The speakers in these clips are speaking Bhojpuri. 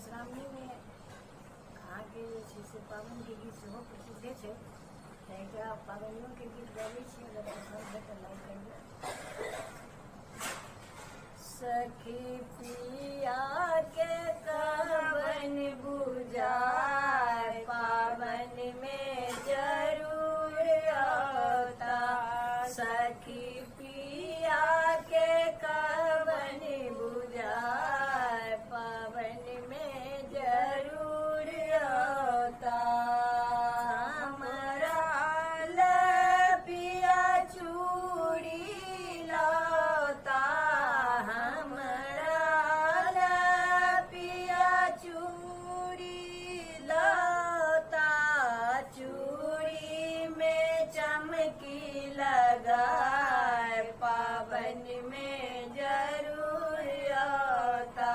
मधुश्रावणी में कहाँ के से पावन के गीत सेहो प्रसिद्ध है। एकरा पावनियों के गीत गाबै छी, अगर पसंद है तो लाइक करिए। सखी पिया के कवन बुझाए, पावन में जरूर आता। सखी पिया के कवन बुझाए, पावन में जरूर आता। हमारा लपिया चूड़ी लाता, हमारा लपिया चूड़ी लाता। चूड़ी में चमकी लगाए, पावन में जरूर आता।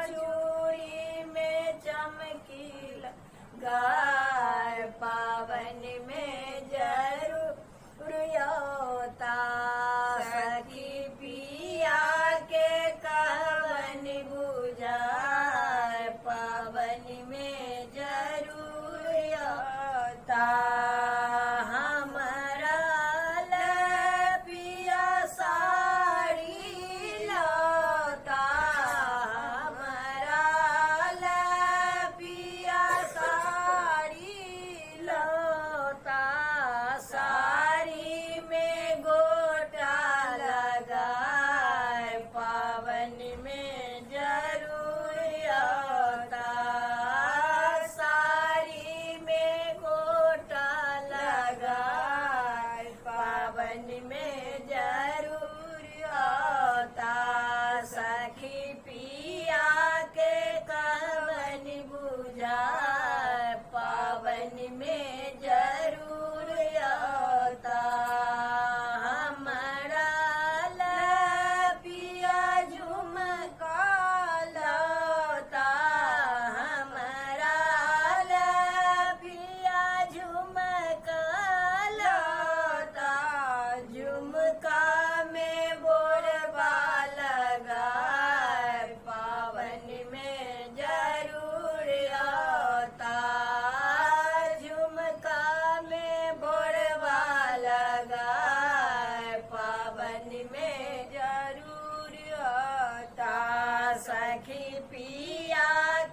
चूड़ी में चमकी लगाए, पावन में जरूर आता। सखी पिया के कवन बुझाए, पावन में जरूर आता। हमारा लपिया साड़ी लाता, हमारा लपिया साड़ी लाता। साड़ी में गोटा लगाए, पावन में जरूर आता। साड़ी में गोटा लगाए, पावन में जरूर आता। सखी पिया के कवन बुझाए, पावन में जरूर आता। हमारा लपिया झुमका लाता, हमारा लपिया झुमका लाता। झुमका में बोरबा लगाए, पावन में जरूर आता। झुमका में बोरबा लगाए, पावन में जरूर आता। सखी पिया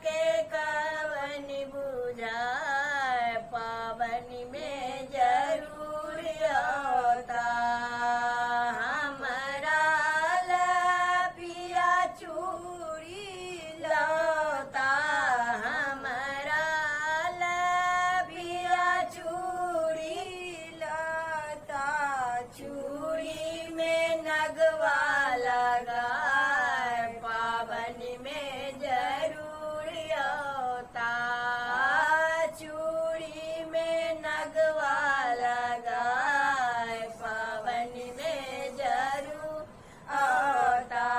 के कवन बुझाए, पावन में जरूर आता। हमारा लपिया चूड़ी लाता, हमारा लपिया चूड़ी लाता। चूड़ी में नगवा लगाए, पावन में जरूर आता। चूड़ी में नगवा लगाए, पावन में जरूर आता।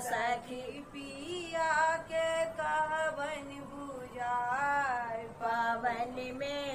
सखी पिया के कवन बुझाए, पावन में